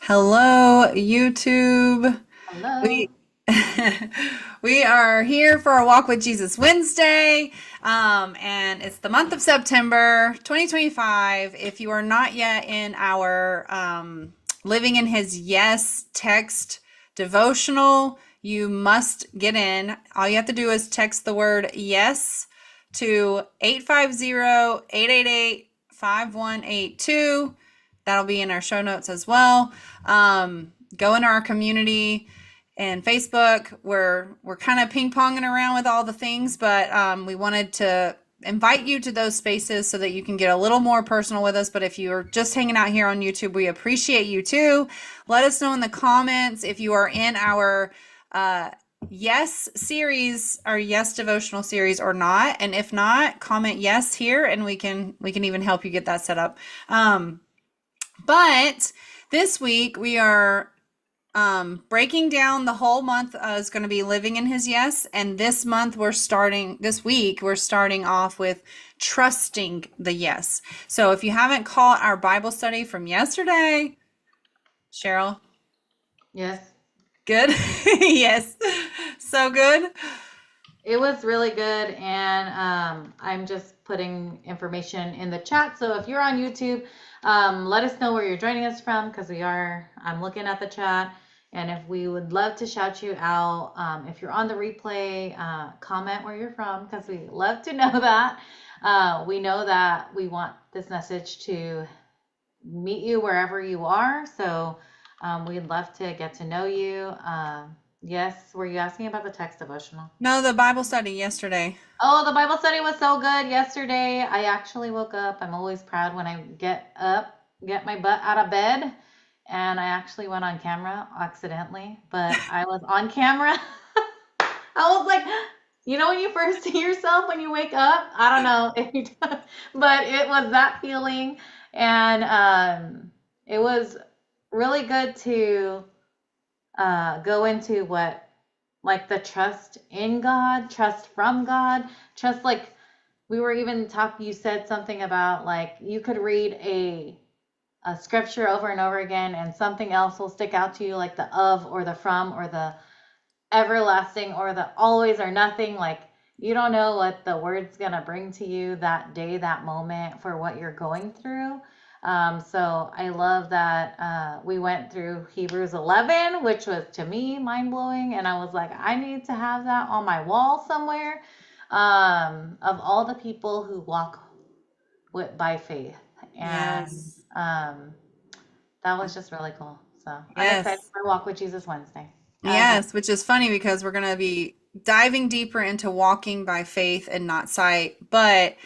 Hello, YouTube. Hello. We we are here for a Walk with Jesus Wednesday, and it's the month of September 2025. If you are not yet in our Living in His Yes text devotional, you must get in. All you have to do is text the word yes to 850-888-5182. That'll be in our show notes as well. Go into our community and Facebook. We're kind of ping ponging around with all the things, but we wanted to invite you to those spaces so that you can get a little more personal with us. But if you're just hanging out here on YouTube, we appreciate you too. Let us know in the comments if you are in our yes series, our yes devotional series or not. And if not, comment yes here and we can even help you get that set up. But this week we are breaking down the whole month is going to be living in his yes. And this week we're starting off with trusting the yes. So if you haven't caught our Bible study from yesterday, Cheryl, Yes, good. Yes. So good. it was really good, and I'm just putting information in the chat. So if you're on YouTube, let us know where you're joining us from because we are. I'm looking at the chat, and if we would love to shout you out, if you're on the replay, comment where you're from because we love to know that. We know that we want this message to meet you wherever you are. So we'd love to get to know you. Yes, were you asking about the text devotional? No, the Bible study yesterday. Oh, the Bible study was so good yesterday. I actually woke up. I'm always proud when I get up, get my butt out of bed, and I actually went on camera accidentally, but I was on camera. I was like, when you first see yourself when you wake up? I don't know if you, but it was that feeling, and it was really good to go into what like the trust in God, trust from God, trust like we were even talking. You said something about like you could read a scripture over and over again, and something else will stick out to you, like the of or the from or the everlasting or the always or nothing. Like you don't know what the word's gonna bring to you that day, that moment for what you're going through. So I love that we went through Hebrews 11, which was to me mind blowing, and I was like, I need to have that on my wall somewhere. Of all the people who walk by faith, and Yes. that was just really cool. So I'm excited Yes. for Walk with Jesus Wednesday. Go Yes, which is funny because we're going to be diving deeper into walking by faith and not sight. But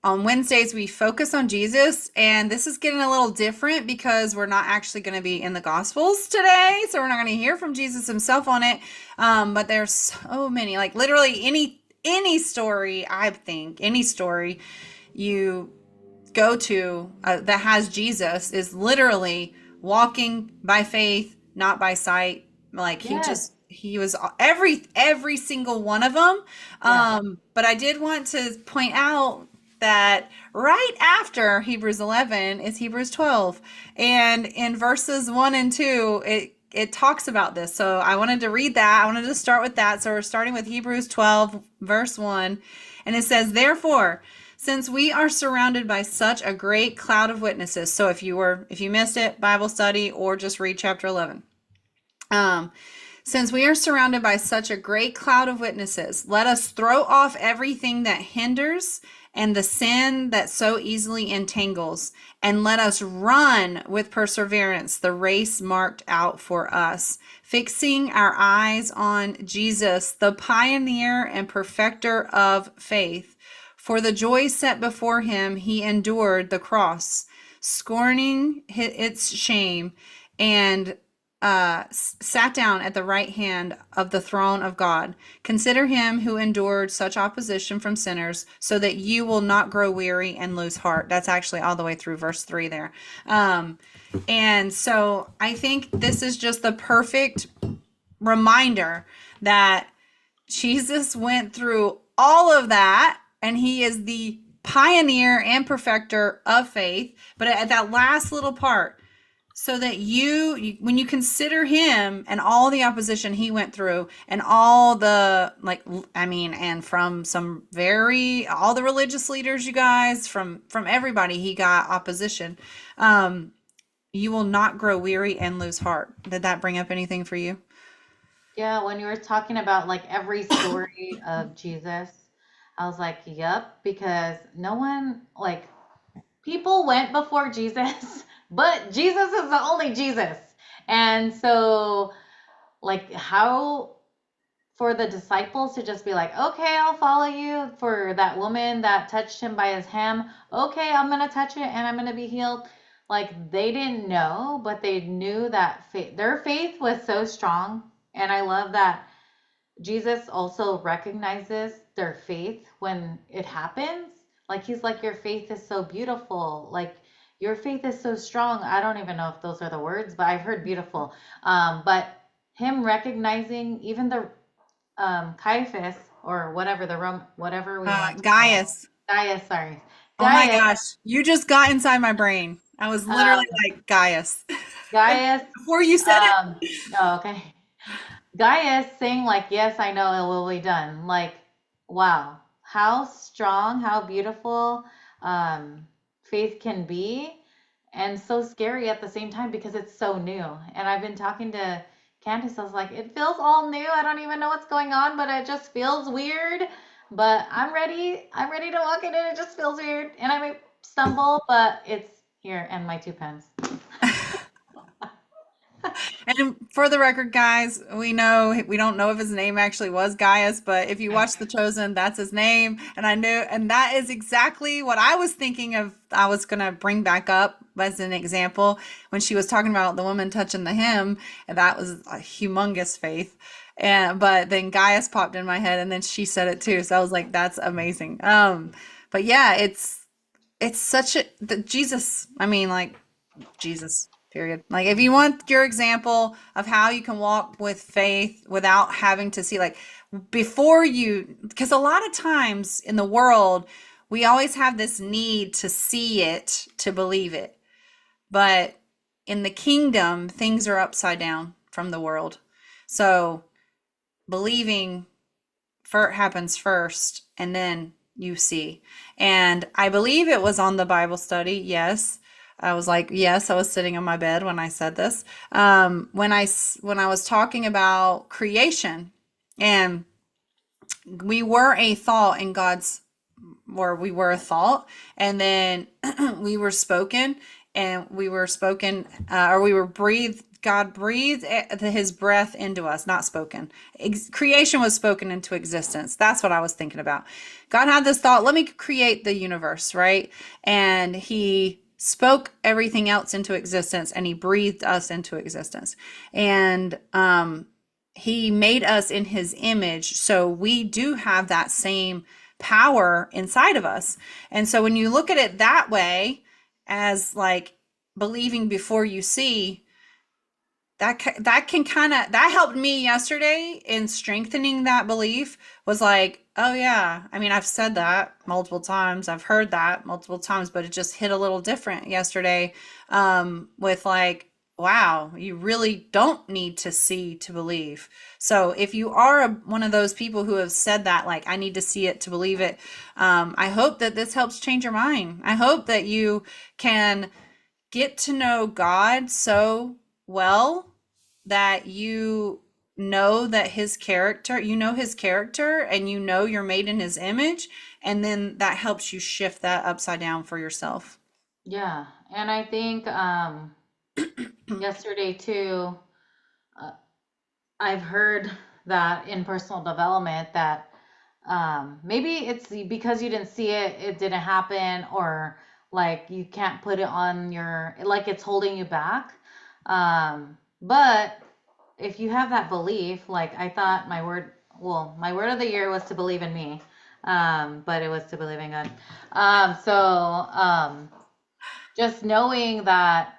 on Wednesdays, we focus on Jesus, and this is getting a little different because we're not actually going to be in the Gospels today. So we're not going to hear from Jesus himself on it. But there's so many, like literally any story, I think, any story you go to that has Jesus is literally walking by faith, not by sight. Like Yes. he was every single one of them. Yes. But I did want to point out that right after Hebrews 11 is Hebrews 12, and in verses 1 and 2 it talks about this. So I wanted to read that. I wanted to start with that. So we're starting with Hebrews 12 verse 1, and it says, "Therefore, since we are surrounded by such a great cloud of witnesses." So if you missed it, Bible study or just read chapter 11. Since we are surrounded by such a great cloud of witnesses, let us throw off everything that hinders and the sin that so easily entangles, and let us run with perseverance the race marked out for us, fixing our eyes on Jesus, the pioneer and perfecter of faith. For the joy set before him, he endured the cross, scorning its shame, and sat down at the right hand of the throne of God. Consider him who endured such opposition from sinners, so that you will not grow weary and lose heart. That's actually all the way through verse 3 there. And so I think this is just the perfect reminder that Jesus went through all of that, and he is the pioneer and perfecter of faith. But at that last little part, so that when you consider him and all the opposition he went through and all the like I mean and from some very all the religious leaders, you guys, from everybody, he got opposition. um you will not grow weary and lose heart. Did that bring up anything for you? Yeah, when you were talking about like every story of Jesus, I was like, yep, because no one, like, people went before Jesus, but Jesus is the only Jesus. And so, like, how for the disciples to just be like, okay, I'll follow you. For that woman that touched him by his hem, okay, I'm going to touch it and I'm going to be healed. Like, they didn't know, but they knew that their faith was so strong. And I love that Jesus also recognizes their faith when it happens. Like, he's like, your faith is so beautiful. Like, your faith is so strong. I don't even know if those are the words, but I've heard beautiful. But him recognizing even the Caiaphas, or whatever the Rome, whatever we want to call him. Gaius. Gaius, sorry. Oh my Gaius, gosh, you just got inside my brain. I was literally um, like Gaius Gaius, before you said it. oh, okay. Gaius saying like, yes, I know it will be done. Like, wow, how strong, how beautiful um, faith can be, and so scary at the same time because it's so new. And I've been talking to Candace, I was like, it feels all new. I don't even know what's going on, but it just feels weird. But I'm ready. I'm ready to walk in it. It just feels weird. And I may stumble, but it's here and my 2 pens. And for the record, guys, we don't know if his name actually was Gaius, but if you watch The Chosen, that's his name. And I knew, and that is exactly what I was thinking of. I was gonna bring back up as an example when she was talking about the woman touching the hem, and that was a humongous faith. And but then Gaius popped in my head, and then she said it too. So I was like, that's amazing. But yeah, it's such Jesus. I mean, like Jesus, period. Like, if you want your example of how you can walk with faith without having to see, like, before you, because a lot of times in the world, we always have this need to see it to believe it. But in the kingdom, things are upside down from the world. So believing happens first, and then you see. And I believe it was on the Bible study. Yes. I was like, yes, I was sitting on my bed when I said this. When I was talking about creation, and we were a thought in God's, or we were a thought, and then we were spoken, or we were breathed. God breathed his breath into us, not spoken. Creation was spoken into existence. That's what I was thinking about. God had this thought, let me create the universe, right? And he spoke everything else into existence, and he breathed us into existence. And he made us in his image. So we do have that same power inside of us. And so when you look at it that way, as like believing before you see, that can kind of that helped me yesterday in strengthening that belief. Was like, oh yeah, I mean, I've said that multiple times, I've heard that multiple times, but it just hit a little different yesterday, with like, wow, you really don't need to see to believe. So if you are one of those people who have said that, like, I need to see it to believe it, I hope that this helps change your mind. I hope that you can get to know God so well that you know his character, and you know you're made in his image, and then that helps you shift that upside down for yourself. Yeah. And I think yesterday too, uh, I've heard that in personal development that maybe it's because you didn't see it, it didn't happen, or like you can't put it on your, like it's holding you back. But if you have that belief, like I thought my word of the year was to believe in me, but it was to believe in God. Just knowing that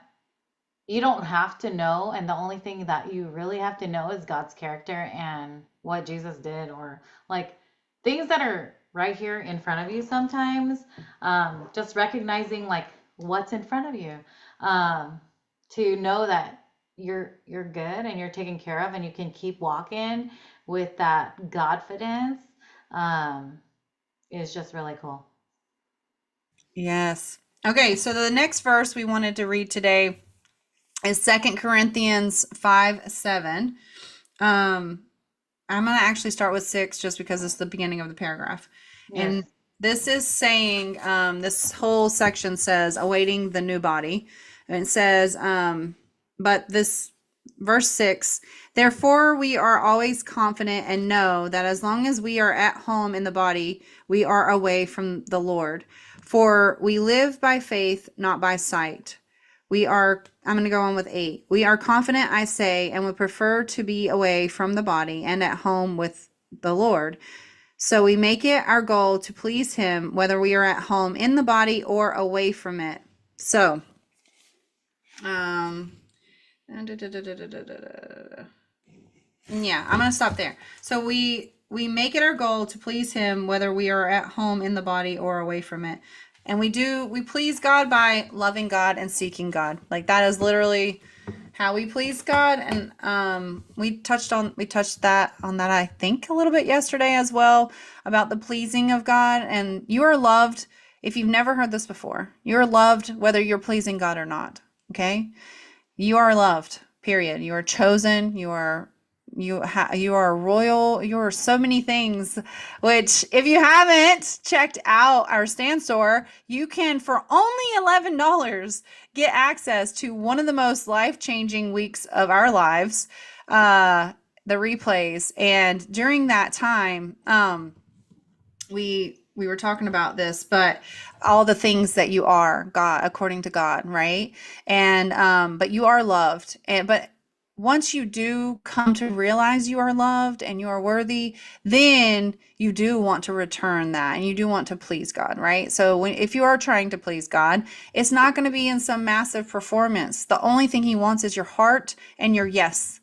you don't have to know, and the only thing that you really have to know is God's character and what Jesus did, or like things that are right here in front of you sometimes. Just recognizing like what's in front of you. Um, to know that you're good and you're taken care of and you can keep walking with that Godfidence, um, is just really cool. Yes. Okay, so the next verse we wanted to read today is Second Corinthians 5:7. Um, I'm going to actually start with 6 just because it's the beginning of the paragraph. Yes. And this is saying, this whole section says, awaiting the new body. And it says, but this verse 6, therefore we are always confident and know that as long as we are at home in the body, we are away from the Lord. For we live by faith, not by sight. I'm going to go on with 8. We are confident, I say, and would prefer to be away from the body and at home with the Lord. So we make it our goal to please Him, whether we are at home in the body or away from it. So, um, yeah, I'm going to stop there. So we make it our goal to please Him, whether we are at home in the body or away from it. And we please God by loving God and seeking God. Like that is literally how we please God. And we touched that on that I think a little bit yesterday as well, about the pleasing of God. And you are loved. If you've never heard this before, you're loved whether you're pleasing God or not. Okay? You are loved. Period. You are chosen. You are royal. You are so many things, which if you haven't checked out our Stand Store, you can for only $11 get access to one of the most life-changing weeks of our lives, the replays. And during that time, we were talking about this, but all the things that you are, God, according to God, right? And but you are loved. But once you do come to realize you are loved and you are worthy, then you do want to return that and you do want to please God, right? So if you are trying to please God, it's not going to be in some massive performance. The only thing He wants is your heart and your yes.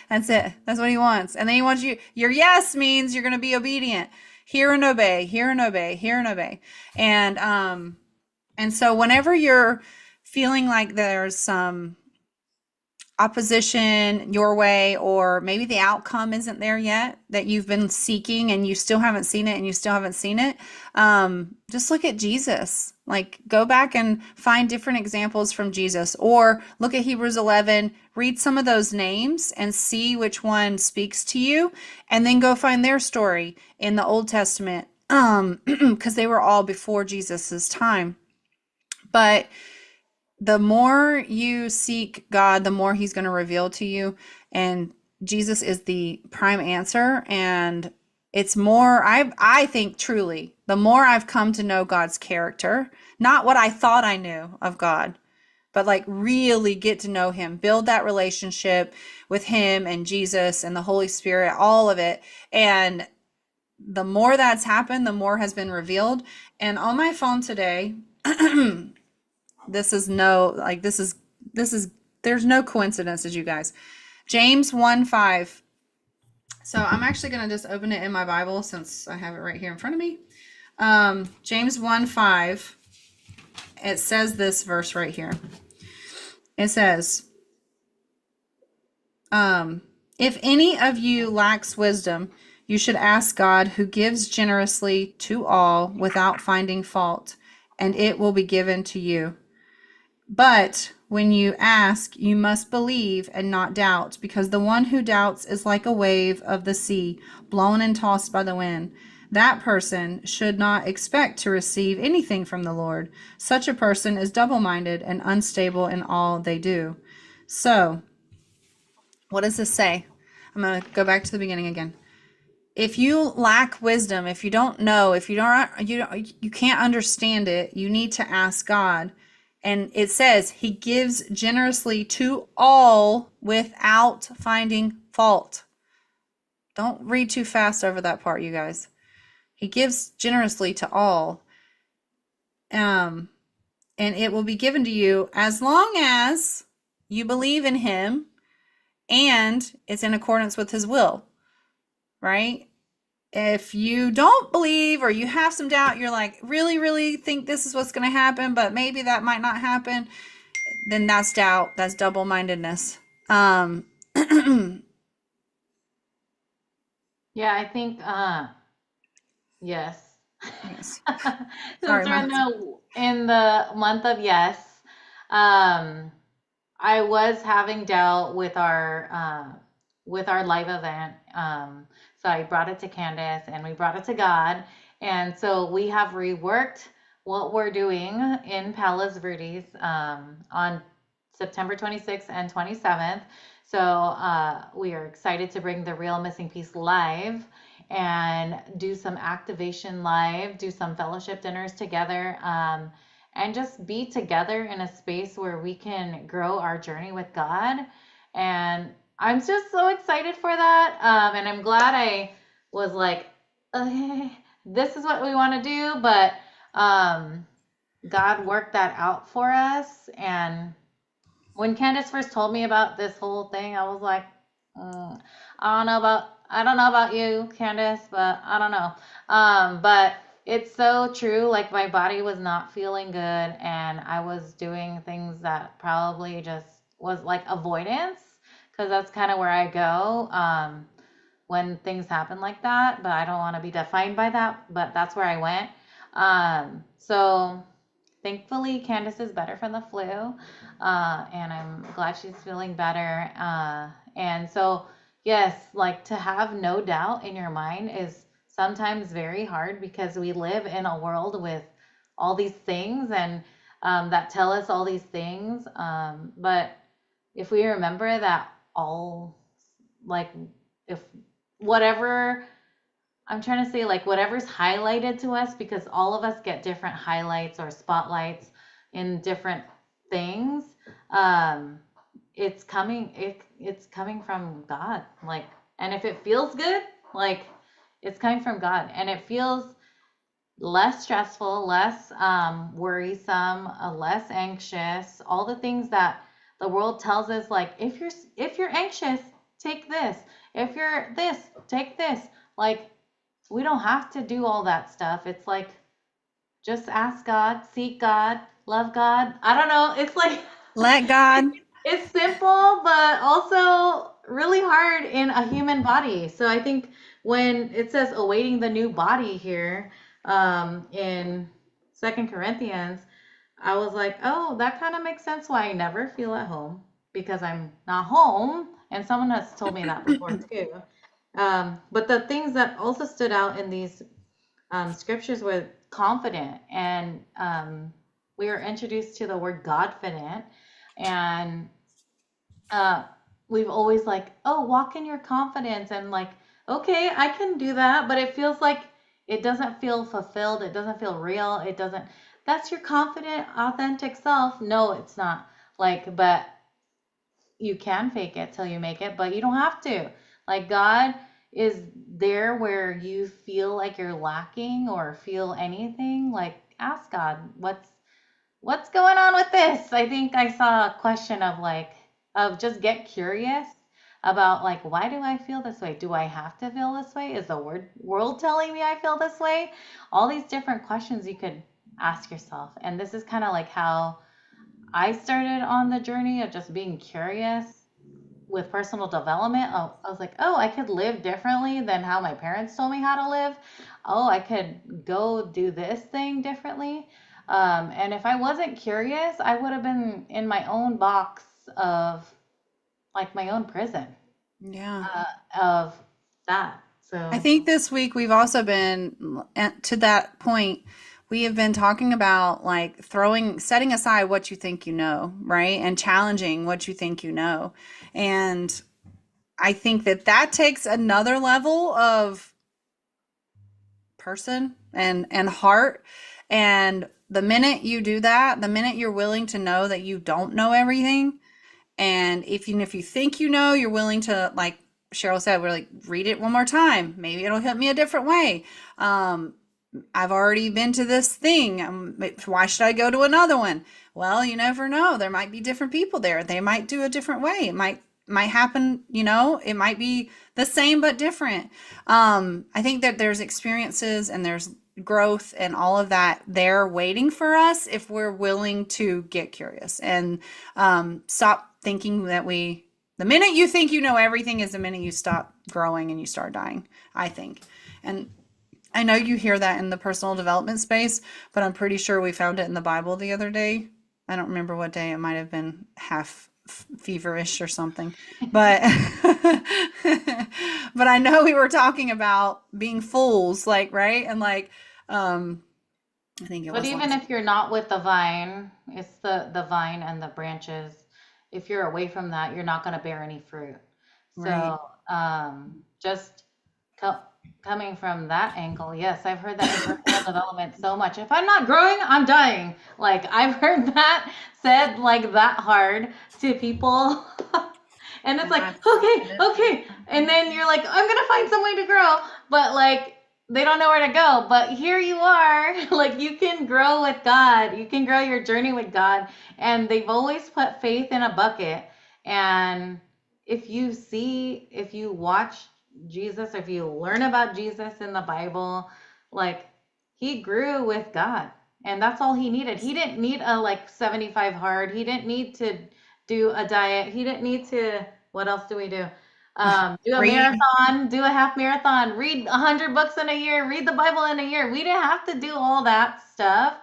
That's it. That's what He wants. And then He wants your yes means you're going to be obedient. Hear and obey, hear and obey, hear and obey. And so whenever you're feeling like there's some opposition your way, or maybe the outcome isn't there yet that you've been seeking and you still haven't seen it and you still haven't seen it, just look at Jesus. Like go back and find different examples from Jesus, or look at Hebrews 11, read some of those names and see which one speaks to you, and then go find their story in the Old Testament, because they were all before Jesus's time. But the more you seek God, the more He's going to reveal to you. And Jesus is the prime answer. And it's more, I think truly, the more I've come to know God's character, not what I thought I knew of God, but like really get to know Him, build that relationship with Him and Jesus and the Holy Spirit, all of it. And the more that's happened, the more has been revealed. And on my phone today, this is there's no coincidences, you guys. James 1:5. So I'm actually going to just open it in my Bible since I have it right here in front of me. James 1:5. It says this verse right here. It says, if any of you lacks wisdom, you should ask God, who gives generously to all without finding fault, and it will be given to you. But when you ask, you must believe and not doubt, because the one who doubts is like a wave of the sea, blown and tossed by the wind. That person should not expect to receive anything from the Lord. Such a person is double-minded and unstable in all they do. So, what does this say? I'm going to go back to the beginning again. If you lack wisdom, if you don't know, if you can't understand it, you need to ask God. And it says He gives generously to all without finding fault. Don't read too fast over that part, you guys. He gives generously to all. And it will be given to you as long as you believe in Him and it's in accordance with His will, right? If you don't believe or you have some doubt, you're like, really, really think this is what's going to happen, but maybe that might not happen. then that's doubt. That's double-mindedness. Yeah, I think yes. Yes. Sorry, Since we're my in the month of yes, um, I was having doubt with our live event. So I brought it to Candace and we brought it to God. And so we have reworked what we're doing in Palos Verdes on September 26th and 27th. So we are excited to bring the Real Missing Piece live and do some activation live, do some fellowship dinners together. And just be together in a space where we can grow our journey with God. And I'm just so excited for that. And I'm glad I was like, okay, this is what we want to do. But God worked that out for us. And when Candace first told me about this whole thing, I was like, mm, I don't know about you, Candace, but I don't know. But it's so true. Like my body was not feeling good, and I was doing things that probably just was like avoidance, because that's kind of where I go when things happen like that. But I don't want to be defined by that. But that's where I went. So thankfully, Candace is better from the flu, and I'm glad she's feeling better. And so, yes, like to have no doubt in your mind is sometimes very hard because we live in a world with all these things and that tell us all these things. But if we remember that all, like, if whatever I'm trying to say, like, whatever's highlighted to us, because all of us get different highlights or spotlights in different things. Um, it's coming from God. Like, and if it feels good, like it's coming from God, and it feels less stressful, less worrisome, less anxious. All the things that the world tells us, like if you're anxious, take this. If you're this, take this. Like we don't have to do all that stuff. It's like just ask God, seek God, love God. I don't know. It's like let God. it's simple, but also really hard in a human body. So I think when it says awaiting the new body here in Second Corinthians, I was like, oh, that kind of makes sense why I never feel at home because I'm not home. And someone has told me that before too. But the things that also stood out in these scriptures were confident, and we were introduced to the word Godfident, and uh, we've always like, oh, walk in your confidence, and like, okay, I can do that, but it feels like it doesn't feel fulfilled. It doesn't feel real. It doesn't. That's your confident, authentic self. No, it's not. Like, but you can fake it till you make it, but you don't have to. Like God is there where you feel like you're lacking or feel anything. Like ask God, what's going on with this? I think I saw a question of like of just get curious about like why do I feel this way? Do I have to feel this way? Is the world telling me I feel this way? All these different questions you could ask yourself. And this is kind of like how I started on the journey of just being curious with personal development. I was like, oh, I could live differently than how my parents told me how to live. Oh, I could go do this thing differently. And if I wasn't curious, I would have been in my own box of like my own prison Yeah. of that. I So, think this week we've also been to that point. We have been talking about like setting aside what you think you know, right? And challenging what you think you know. And I think that takes another level of person and heart. And the minute you do that, the minute you're willing to know that you don't know everything, and if you think you know, you're willing to, like Cheryl said, we're like, read it one more time. Maybe it'll hit me a different way. I've already been to this thing. Why should I go to another one? Well, you never know. There might be different people there. They might do a different way. It might happen, it might be the same but different. I think that there's experiences and there's growth and all of that there waiting for us if we're willing to get curious and stop thinking that the minute you think you know everything is the minute you stop growing and you start dying, I think. And I know you hear that in the personal development space, but I'm pretty sure we found it in the Bible the other day. I don't remember what day. It might have been half feverish or something, but but I know we were talking about being fools, like, right? And like, I think it But was even last. if you're not with the vine, it's the vine and the branches. If you're away from that, you're not going to bear any fruit. Right. So, just co coming from that angle, yes, I've heard that in personal development so much. If I'm not growing, I'm dying. Like I've heard that said like that hard to people. And it's like, I've okay, said it. okay. And then you're like, I'm gonna find some way to grow, but like they don't know where to go. But here you are, like you can grow with God. You can grow your journey with God. And they've always put faith in a bucket. And if you watch Jesus, if you learn about Jesus in the Bible, like he grew with God. And that's all he needed. He didn't need a like 75 hard. He didn't need to do a diet. He didn't need to, what else do we do? Do a Read. marathon, do a half marathon, read 100 books in a year, read the Bible in a year. We didn't have to do all that stuff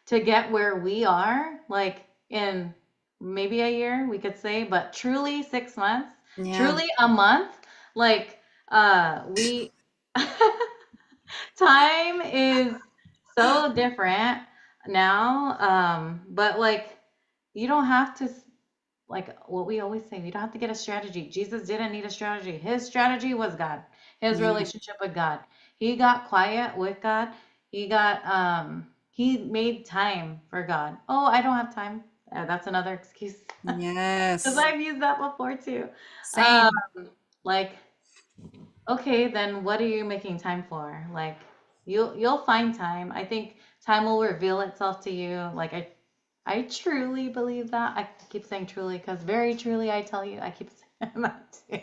to get where we are, like in maybe a year, we could say, but truly 6 months, Yeah. truly a month. Like, we, time is so different now. But like, you don't have to like what we always say, we don't have to get a strategy. Jesus didn't need a strategy. His strategy was God, his Yeah. relationship with God. He got quiet with God. He made time for God. Oh, I don't have time. That's another excuse. Because Yes. I've used that before too. Um, Same. like, okay, then what are you making time for? Like, you'll find time. I think time will reveal itself to you. Like I truly believe that. I keep saying truly because very truly I tell you, I keep saying that too.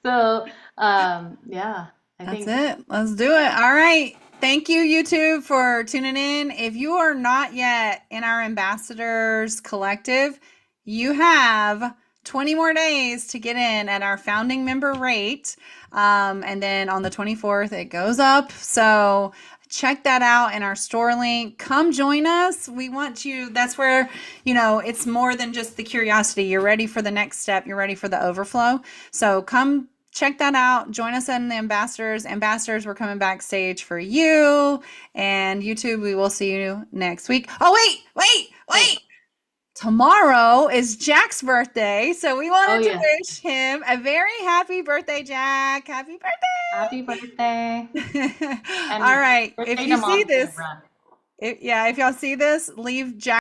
So, yeah, I That's think it. Let's do it. All right. Thank you, YouTube, for tuning in. If you are not yet in our ambassadors collective, you have 20 more days to get in at our founding member rate. And then on the 24th, it goes up. So check that out in our store link. Come join us. We want you. That's where, it's more than just the curiosity. You're ready for the next step. You're ready for the overflow. So come check that out. Join us in the ambassadors. Ambassadors, we're coming backstage for you. And YouTube, we will see you next week. Oh, wait. wait. Tomorrow is Jack's birthday. So we Oh wanted to yes, wish him a very happy birthday, Jack. Happy happy birthday birthday. All and right. If birthday to you see mom too, this, Ron. if y'all see this, leave Jack